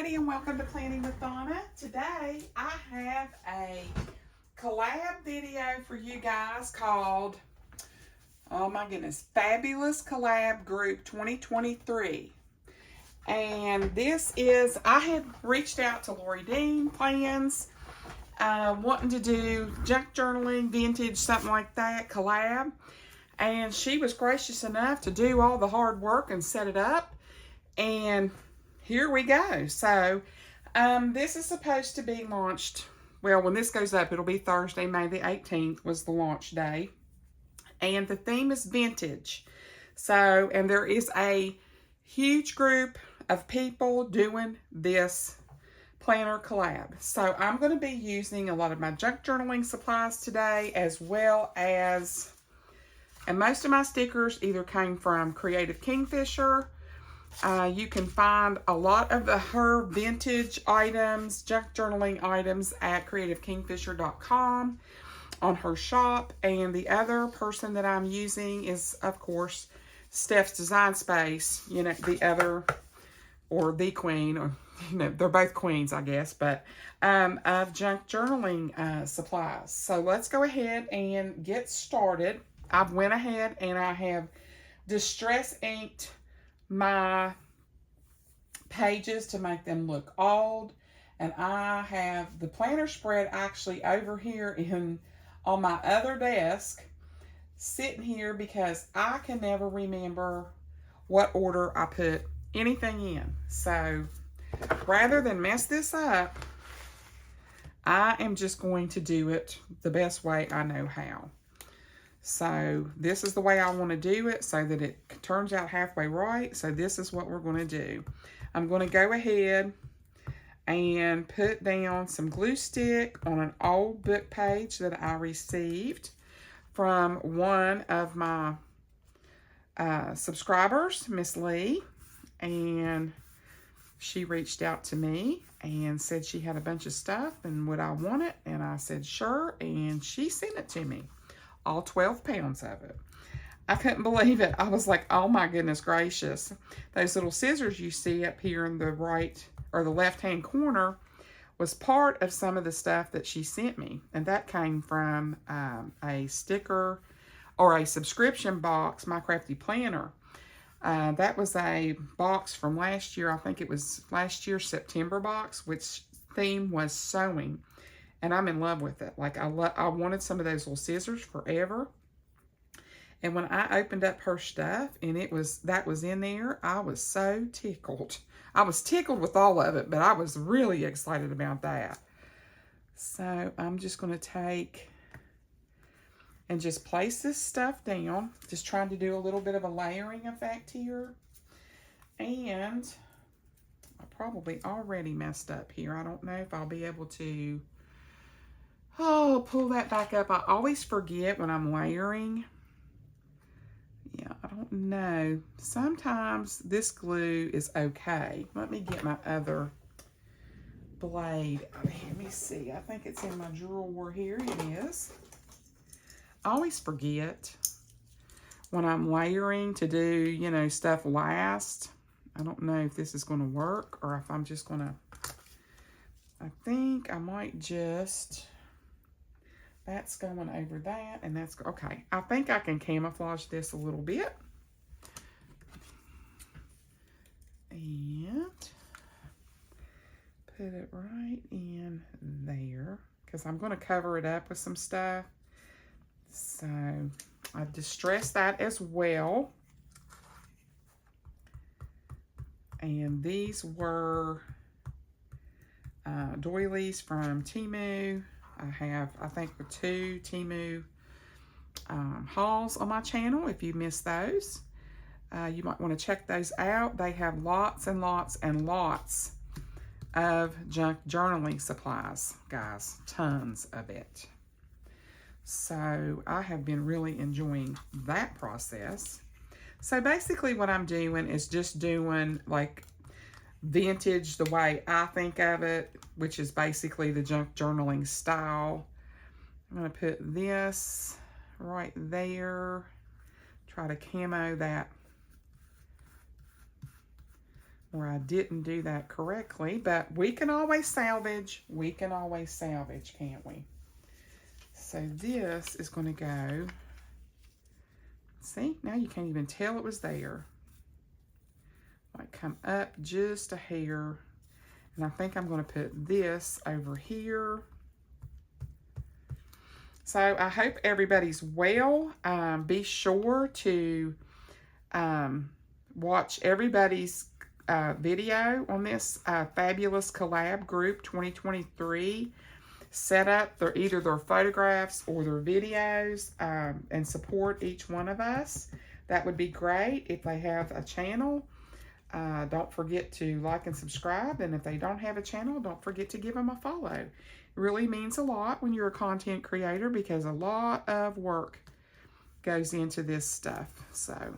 everybody, and welcome to Planning with Donna. Today I have a collab video for you guys called, oh my goodness, Fabulous Collab Group 2023. And this is, I had reached out to Lori Dean Plans, wanting to do junk journaling, vintage, something like that, collab. And she was gracious enough to do all the hard work and set it up. And here we go. So this is supposed to be launched, well, when this goes up, it'll be Thursday, May the 18th was the launch day. And the theme is vintage. So, and there is a huge group of people doing this planner collab. So I'm going to be using a lot of my junk journaling supplies today, as well as, and most of my stickers either came from Creative Kingfisher. You can find a lot of her vintage items, junk journaling items at creativekingfisher.com on her shop. And the other person that I'm using is, of course, Steph's Design Space, you know, the other, or the queen, or, you know, they're both queens, I guess, but of junk journaling supplies. So let's go ahead and get started. I've went ahead and I have distress inked my pages to make them look old, and I have the planner spread actually over here on my other desk, sitting here, because I can never remember what order I put anything in. So rather than mess this up, I am just going to do it the best way I know how. So this is the way I want to do it so that it turns out halfway right. So this is what we're going to do. I'm going to go ahead and put down some glue stick on an old book page that I received from one of my subscribers, Miss Lee. And she reached out to me and said she had a bunch of stuff and would I want it? And I said, sure. And she sent it to me. All 12 pounds of it. I couldn't believe it. I was like, oh my goodness gracious. Those little scissors you see up here in the right or the left-hand corner was part of some of the stuff that she sent me. And that came from a sticker or a subscription box, My Crafty Planner. That was a box from last year. I think it was last year's September box, which theme was sewing. And I'm in love with it. Like, I wanted some of those little scissors forever. And when I opened up her stuff and that was in there, I was so tickled. I was tickled with all of it, but I was really excited about that. So I'm just going to take and just place this stuff down. Just trying to do a little bit of a layering effect here. And I probably already messed up here. I don't know if I'll be able to... Oh, pull that back up. I always forget when I'm layering. Yeah, I don't know. Sometimes this glue is okay. Let me get my other blade. Let me see. I think it's in my drawer. Here it is. I always forget when I'm layering to do, you know, stuff last. I don't know if this is going to work or if I'm just going to... I think I might just... That's going over that, and that's, okay. I think I can camouflage this a little bit. And put it right in there, because I'm going to cover it up with some stuff. So I distressed that as well. And these were doilies from Temu. I have, I think, 2 Temu hauls on my channel. If you missed those, you might want to check those out. They have lots and lots and lots of junk journaling supplies, guys. Tons of it. So I have been really enjoying that process. So basically what I'm doing is just doing like vintage the way I think of it, which is basically the junk journaling style. I'm going to put this right there, try to camo that or I didn't do that correctly, but we can always salvage. We can always salvage, can't we? So this is going to go, see, now you can't even tell it was there. Like come up just a hair. And I think I'm going to put this over here. So I hope everybody's well. Be sure to watch everybody's video on this fabulous collab group 2023. Set up either their photographs or their videos and support each one of us. That would be great. If they have a channel, don't forget to like and subscribe. And if they don't have a channel, don't forget to give them a follow. It really means a lot when you're a content creator because a lot of work goes into this stuff. So,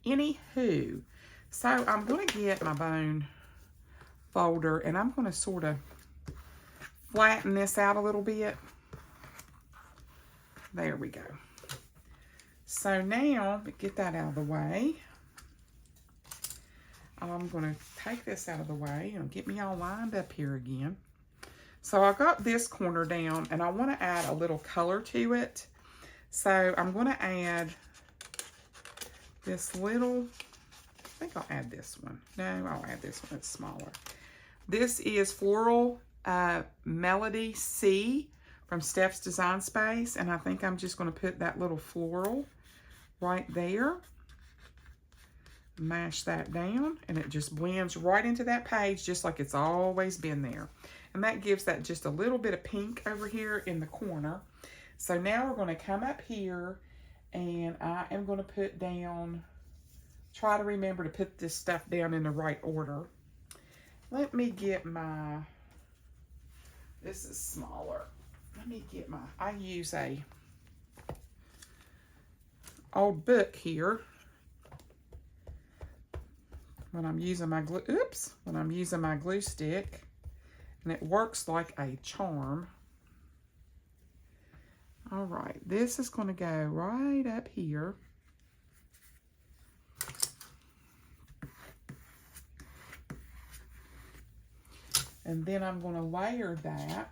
anywho, so I'm going to get my bone folder and I'm going to sort of flatten this out a little bit. There we go. So now, get that out of the way. I'm going to take this out of the way and get me all lined up here again. So I got this corner down and I want to add a little color to it. So I'm going to add this little, I think I'll add this one. No, I'll add this one, it's smaller. This is Floral Melody C from Steph's Design Space. And I think I'm just going to put that little floral right there. Mash that down and it just blends right into that page just like it's always been there. And that gives that just a little bit of pink over here in the corner. So now we're going to come up here and I am going to put down, try to remember to put this stuff down in the right order. Let me get my, this is smaller. Let me get my, I use a old book here. When I'm using my glue, when I'm using my glue stick, and it works like a charm. All right, this is going to go right up here. And then I'm going to layer that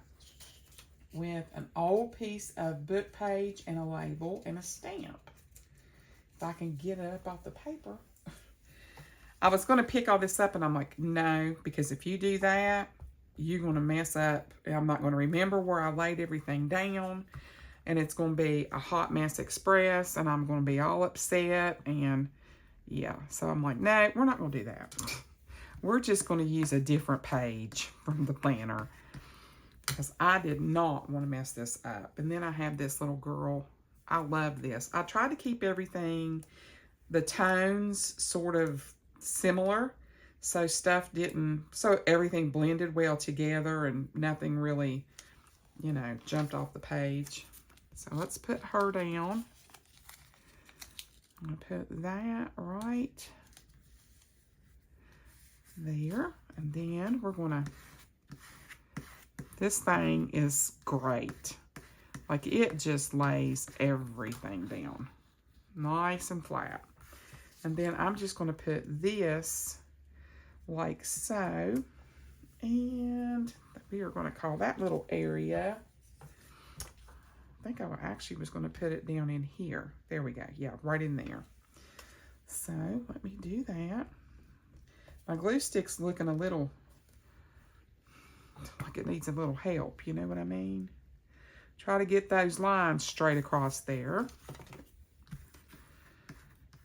with an old piece of book page and a label and a stamp. If I can get it up off the paper. I was going to pick all this up and I'm like, no, because if you do that, you're going to mess up. I'm not going to remember where I laid everything down and it's going to be a hot mess express and I'm going to be all upset and yeah. So I'm like, no, we're not going to do that. We're just going to use a different page from the planner because I did not want to mess this up. And then I have this little girl. I love this. I try to keep everything, the tones sort of similar, so stuff didn't, so everything blended well together and nothing really, you know, jumped off the page. So let's put her down. I'm gonna put that right there, and then we're gonna, this thing is great. Like it just lays everything down nice and flat. And then I'm just going to put this like so. And we are going to call that little area. I think I actually was going to put it down in here. There we go. Yeah, right in there. So let me do that. My glue stick's looking a little like it needs a little help. You know what I mean? Try to get those lines straight across there.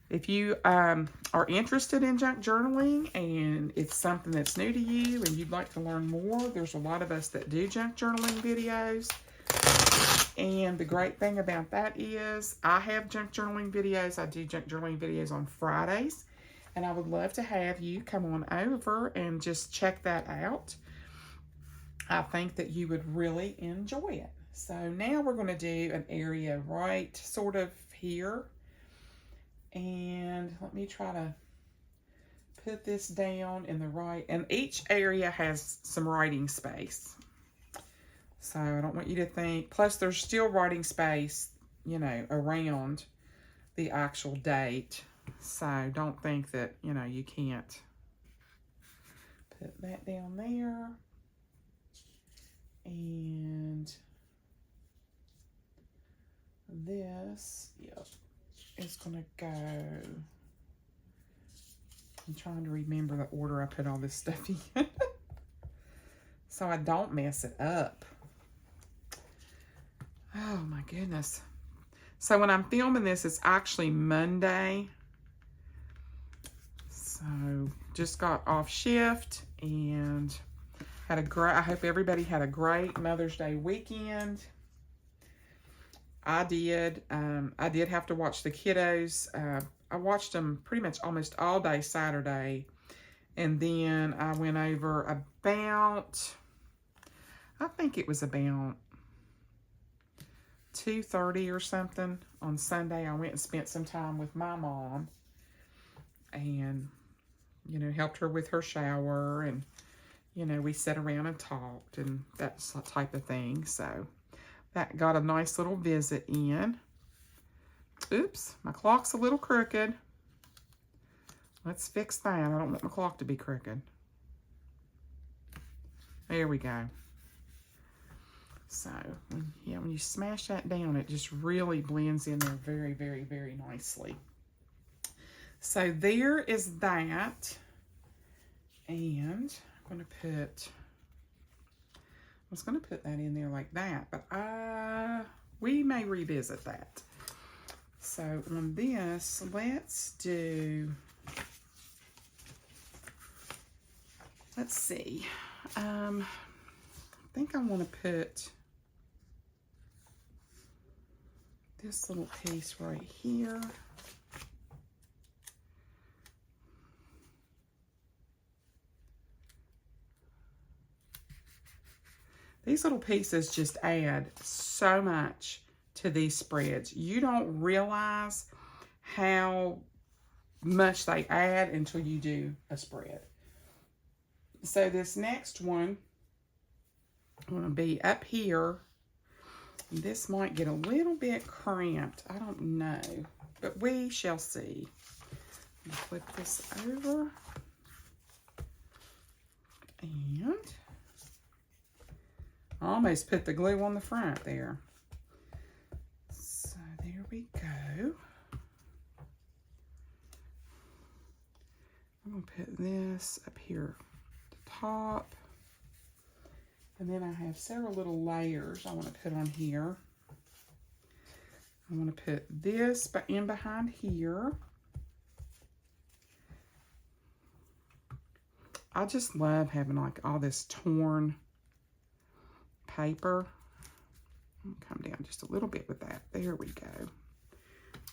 If you are interested in junk journaling and it's something that's new to you and you'd like to learn more, there's a lot of us that do junk journaling videos. And the great thing about that is I have junk journaling videos. I do junk journaling videos on Fridays. And I would love to have you come on over and just check that out. I think that you would really enjoy it. So now we're going to do an area right sort of here. And let me try to put this down in the right, and each area has some writing space. So I don't want you to think, plus there's still writing space, you know, around the actual date. So don't think that, you know, you can't put that down there. And this, yep, is gonna go. I'm trying to remember the order I put all this stuff in so I don't mess it up. Oh my goodness. So when I'm filming this, it's actually Monday. So just got off shift and had a great, I hope everybody had a great Mother's Day weekend. I did have to watch the kiddos. I watched them pretty much almost all day Saturday. And then I went over about, I think it was about 2:30 or something on Sunday. I went and spent some time with my mom and, you know, helped her with her shower, and, you know, we sat around and talked and that type of thing. So that got a nice little visit in. Oops, my clock's a little crooked. Let's fix that. I don't want my clock to be crooked. There we go. So, when you smash that down, it just really blends in there very, very, very nicely. So there is that. And I'm going to put, I was going to put that in there like that, but we may revisit that. So on this, let's do, let's see. I think I want to put this little piece right here. These little pieces just add so much to these spreads. You don't realize how much they add until you do a spread. So this next one, I'm going to be up here. This might get a little bit cramped. I don't know, but we shall see. Flip this over. And I almost put the glue on the front there. So there we go. I'm going to put this up here at the top. And then I have several little layers I want to put on here. I want to put this in behind here. I just love having like all this torn paper. I'm gonna come down just a little bit with that. There we go.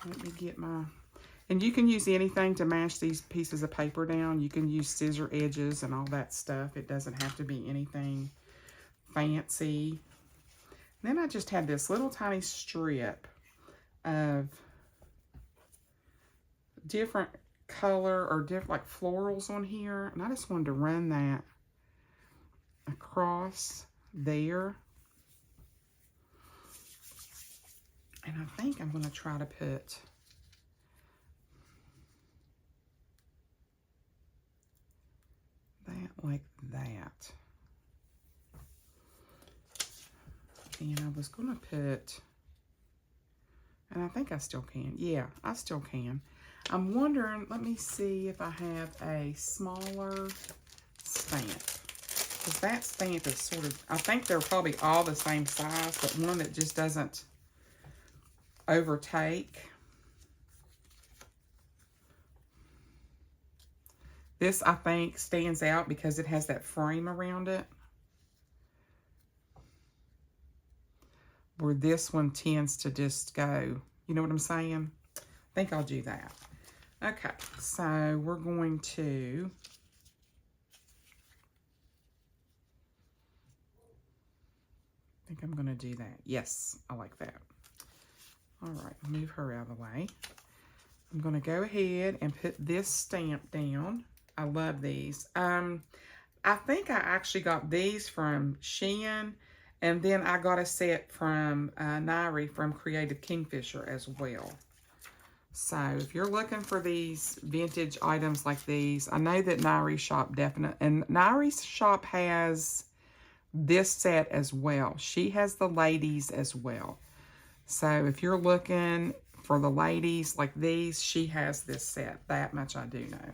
Let me get my, and you can use anything to mash these pieces of paper down. You can use scissor edges and all that stuff. It doesn't have to be anything fancy. And then I just had this little tiny strip of different color or different like florals on here, and I just wanted to run that across there. And I think I'm going to try to put that like that. And I was going to put, and I think I still can. Yeah, I still can. I'm wondering, let me see if I have a smaller stamp. Because that stamp is sort of, I think they're probably all the same size, but one that just doesn't overtake. This, I think, stands out because it has that frame around it. Where this one tends to just go, you know what I'm saying? I think I'll do that. Okay, so we're going to, I think I'm going to do that. Yes, I like that. All right, move her out of the way. I'm going to go ahead and put this stamp down. I love these. I think I actually got these from Shein, and then I got a set from Nairi from Creative Kingfisher as well. So if you're looking for these vintage items like these, I know that Nairi's shop and Nairi's shop has this set as well. She has the ladies as well. So if you're looking for the ladies like these, she has this set. That much I do know.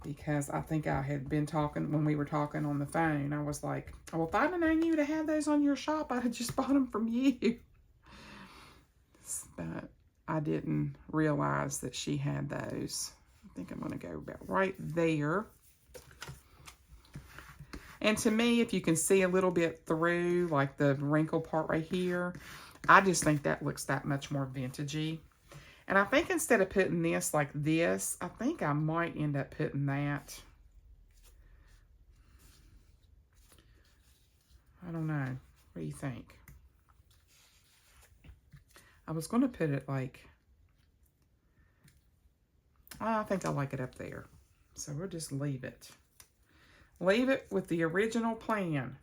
Because I think I had been talking, when we were talking on the phone, I was like, well, if I'd have known you to have those on your shop, I'd have just bought them from you. But I didn't realize that she had those. I think I'm going to go about right there. And to me, if you can see a little bit through, like the wrinkle part right here, I just think that looks that much more vintagey. And I think instead of putting this like this, I think I might end up putting that. I don't know. What do you think? I was going to put it like, I think I like it up there. So we'll just leave it. Leave it with the original plan.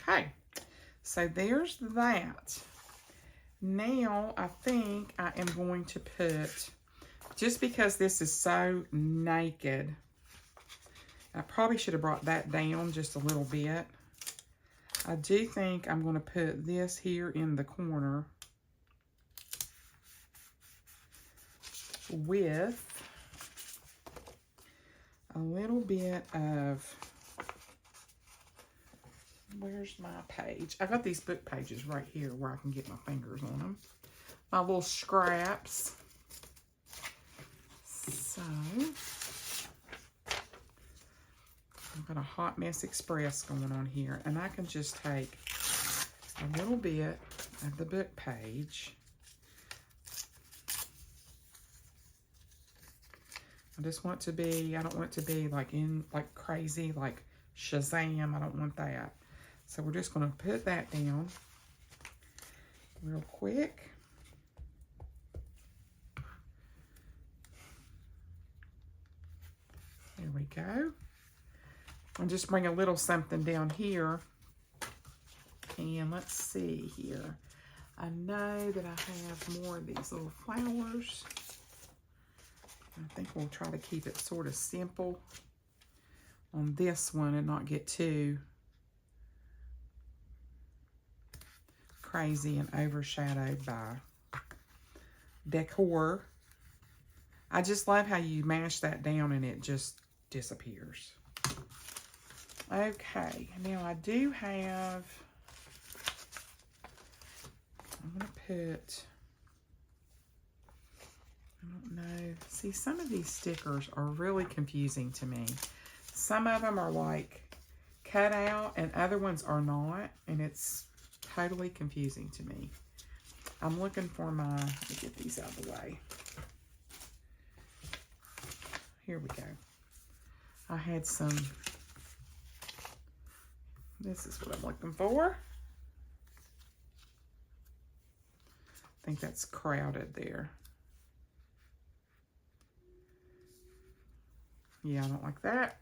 Okay, so there's that. Now, I think I am going to put, just because this is so naked, I probably should have brought that down just a little bit. I do think I'm going to put this here in the corner with a little bit of, where's my page? I got these book pages right here where I can get my fingers on them. My little scraps. So, I've got a Hot Mess Express going on here. And I can just take a little bit of the book page. I just want it to be, I don't want it to be like crazy, like Shazam. I don't want that. So we're just going to put that down real quick. There we go. I'll just bring a little something down here. And let's see here. I know that I have more of these little flowers. I think we'll try to keep it sort of simple on this one and not get too crazy and overshadowed by decor. I just love how you mash that down and it just disappears. Okay, now I do have, I'm going to put, I don't know, see, some of these stickers are really confusing to me. Some of them are like cut out and other ones are not, and it's totally confusing to me. I'm looking for my, let me get these out of the way. Here we go. I had some, this is what I'm looking for. I think that's crowded there. Yeah, I don't like that.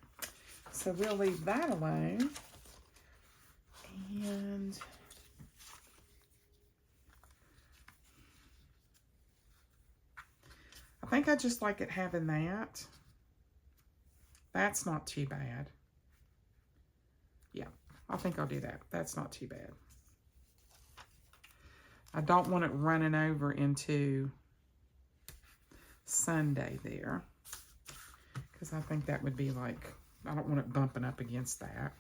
So we'll leave that alone. And I think I just like it having that. That's not too bad. Yeah, I think I'll do that. That's not too bad. I don't want it running over into Sunday there, because I think that would be like, I don't want it bumping up against that.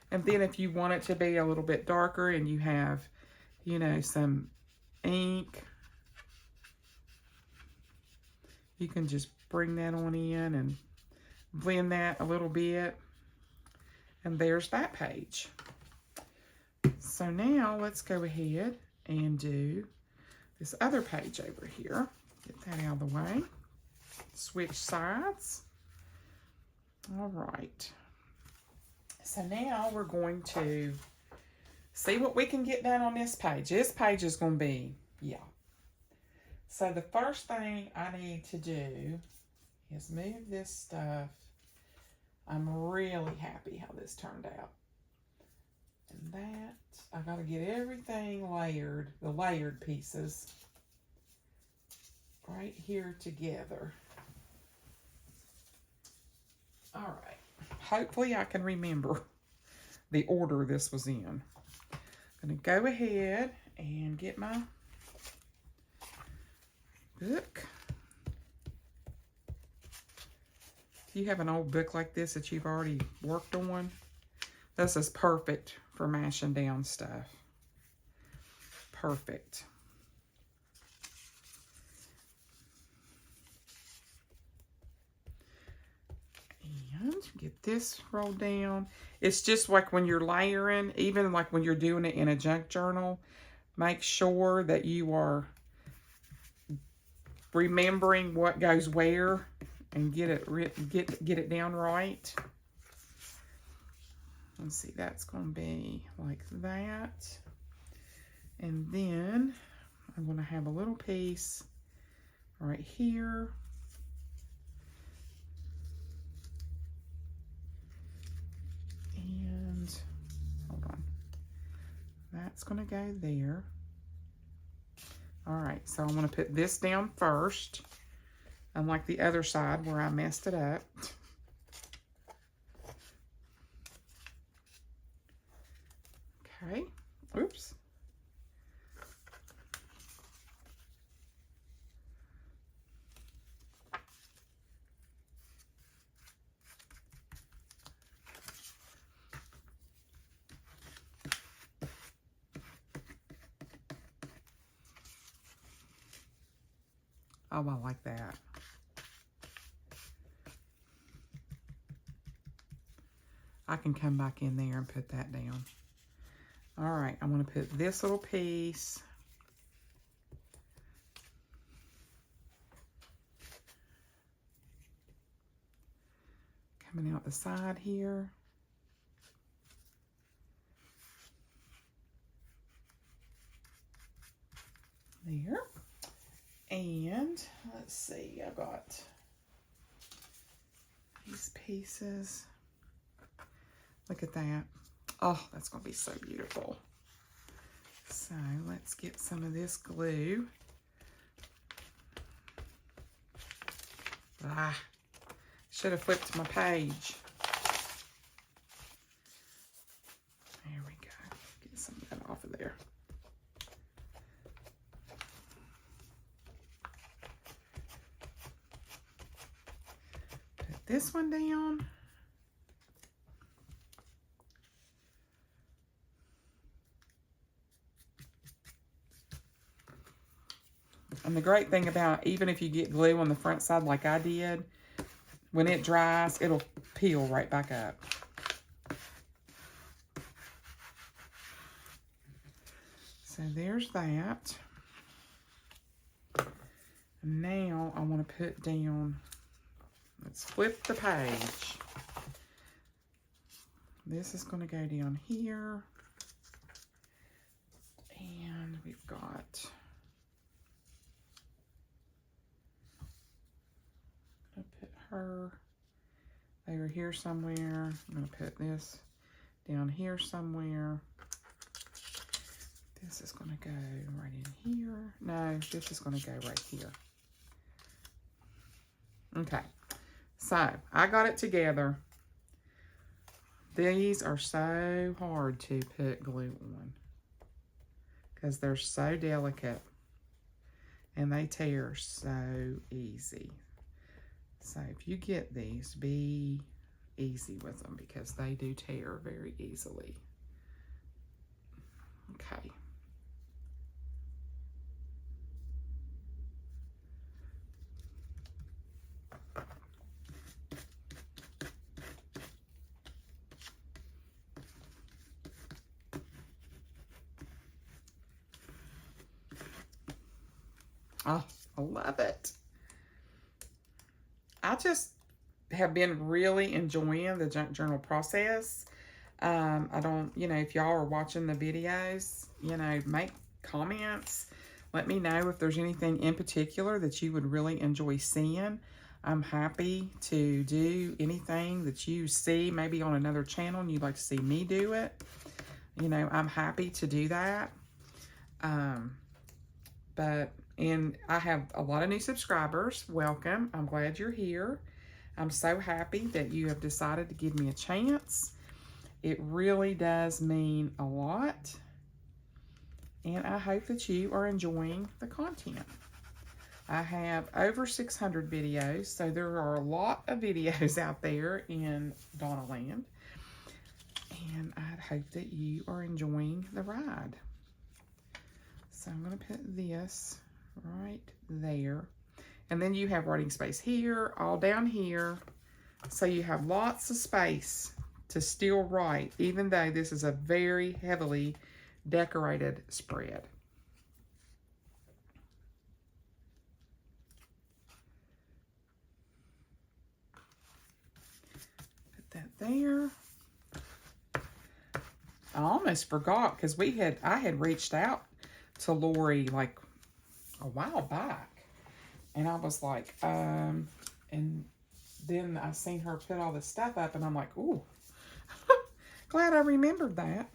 And then if you want it to be a little bit darker and you have, you know, some ink, you can just bring that on in and blend that a little bit. And there's that page. So now let's go ahead and do this other page over here. Get that out of the way. Switch sides. All right. So now we're going to see what we can get done on this page. This page is going to be, yeah. So the first thing I need to do is move this stuff. I'm really happy how this turned out. And that, I got to get everything layered, the layered pieces, right here together. All right. Hopefully I can remember the order this was in. I'm going to go ahead and get my book. If you have an old book like this that you've already worked on, this is perfect for mashing down stuff. Perfect. And get this rolled down. It's just like when you're layering, even like when you're doing it in a junk journal, make sure that you are remembering what goes where and get it down right. Let's see, that's going to be like that. And then I'm going to have a little piece right here. And hold on. That's going to go there. All right, so I'm going to put this down first, unlike the other side where I messed it up. Okay, oops. Oh, I like that. I can come back in there and put that down. All right, I'm going to put this little piece coming out the side here. There. And let's see, I've got these pieces. Look at that. Oh, that's going to be so beautiful. So let's get some of this glue. Should have flipped my page. There we go. Get some of that off of there. Put this one down. And the great thing about, even if you get glue on the front side like I did, when it dries, it'll peel right back up. So there's that. Now I want to put down, let's flip the page. This is going to go down here. And we've got, I'm going to put her over here somewhere. I'm going to put this down here somewhere. This is going to go right in here. No, this is going to go right here. Okay, so I got it together. These are so hard to put glue on because they're so delicate and they tear so easy. So if you get these, be easy with them because they do tear very easily. Okay. Oh, I love it. I just have been really enjoying the junk journal process. I don't, if y'all are watching the videos, make comments. Let me know if there's anything in particular that you would really enjoy seeing. I'm happy to do anything that you see maybe on another channel and you'd like to see me do it. You know, I'm happy to do that. And I have a lot of new subscribers. Welcome. I'm glad you're here. I'm so happy that you have decided to give me a chance. It really does mean a lot. And I hope that you are enjoying the content. I have over 600 videos, so there are a lot of videos out there in Donnaland. And I hope that you are enjoying the ride. So I'm going to put this right there. And then you have writing space here, all down here. So you have lots of space to still write, even though this is a very heavily decorated spread. Put that there. I almost forgot because I had reached out to Lori like a while back, and I was like, and then I seen her put all this stuff up, and I'm like, ooh, glad I remembered that.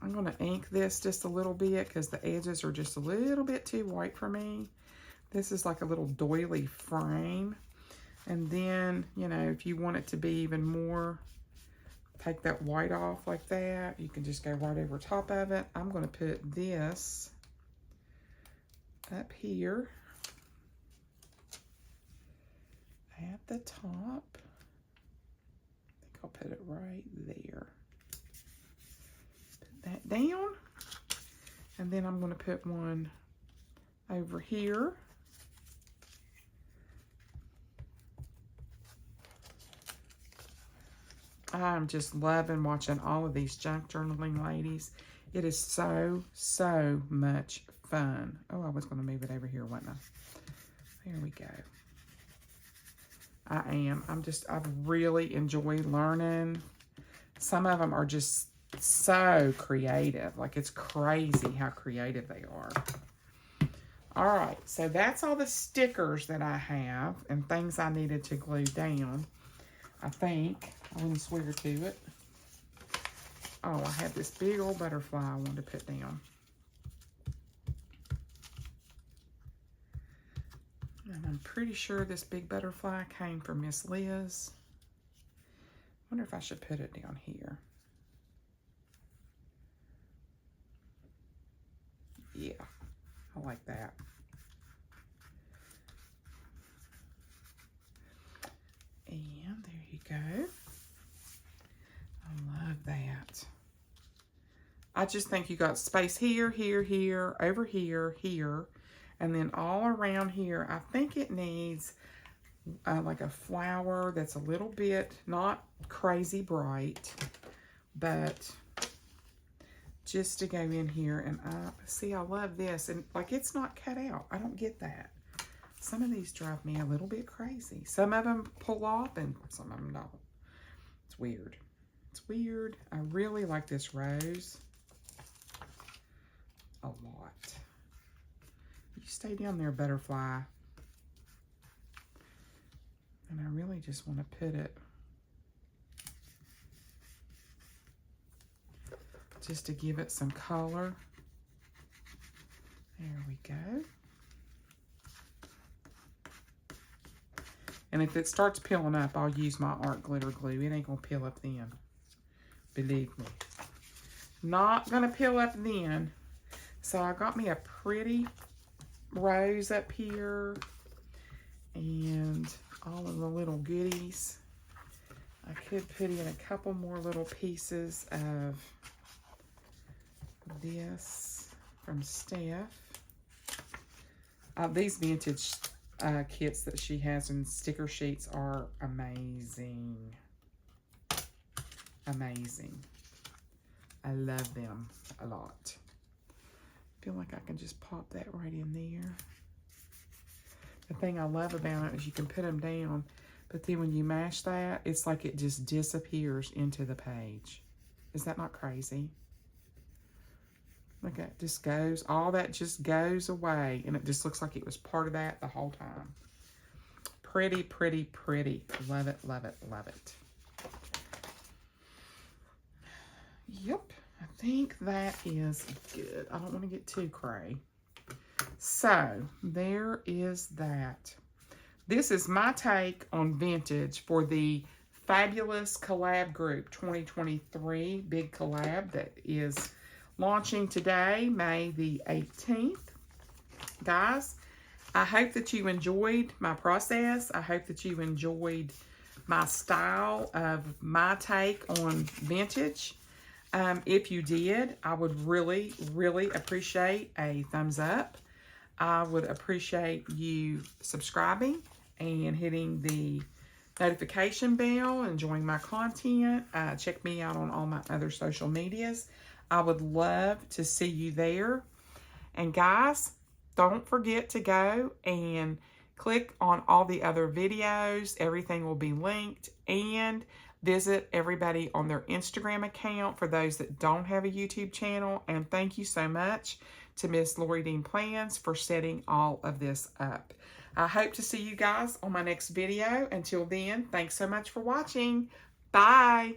I'm going to ink this just a little bit because the edges are just a little bit too white for me. This is like a little doily frame. And then, you know, if you want it to be even more, take that white off like that. You can just go right over top of it. I'm going to put this up here at the top. I think I'll put it right there. That down, and then I'm going to put one over here. I'm just loving watching all of these junk journaling ladies. It is so much fun. Oh, I was going to move it over here, wasn't I? There we go. I really enjoy learning. Some of them are just so creative. Like, it's crazy how creative they are. All right, so that's all the stickers that I have and things I needed to glue down. I think I wouldn't swear to it. Oh, I had this big old butterfly I wanted to put down. And I'm pretty sure this big butterfly came from Miss Liz. Wonder if I should put it down here. Yeah, I like that. And there you go. I love that. I just think you got space here, here, here, over here, here, and then all around here. I think it needs like a flower that's a little bit, not crazy bright, but just to go in here. And see, I love this. And like, it's not cut out. I don't get that. Some of these drive me a little bit crazy. Some of them pull off and some of them don't. It's weird. It's weird. I really like this rose a lot. You stay down there, butterfly. And I really just want to put it just to give it some color. There we go. And if it starts peeling up, I'll use my art glitter glue. It ain't going to peel up then. Believe me. Not going to peel up then. So I got me a pretty rose up here. And all of the little goodies. I could put in a couple more little pieces of this from Steph. These vintage kits that she has in sticker sheets are amazing. Amazing. I love them a lot. I feel like I can just pop that right in there. The thing I love about it is you can put them down, but then when you mash that, it's like it just disappears into the page. Is that not crazy? Look, it just goes, all that just goes away, and it just looks like it was part of that the whole time. Pretty, pretty, pretty. Love it, love it, love it. Yep, I think that is good. I don't want to get too cray. So, there is that. This is my take on vintage for the Fabulous Collab Group 2023 big collab that is launching today, May the 18th. Guys, I hope that you enjoyed my process. I hope that you enjoyed my style of my take on vintage. If you did, I would really, really appreciate a thumbs up. I would appreciate you subscribing and hitting the notification bell, enjoying my content. Check me out on all my other social medias. I would love to see you there. And guys, don't forget to go and click on all the other videos. Everything will be linked. And visit everybody on their Instagram account for those that don't have a YouTube channel. And thank you so much to Miss Lori Dean Plans for setting all of this up. I hope to see you guys on my next video. Until then, thanks so much for watching. Bye.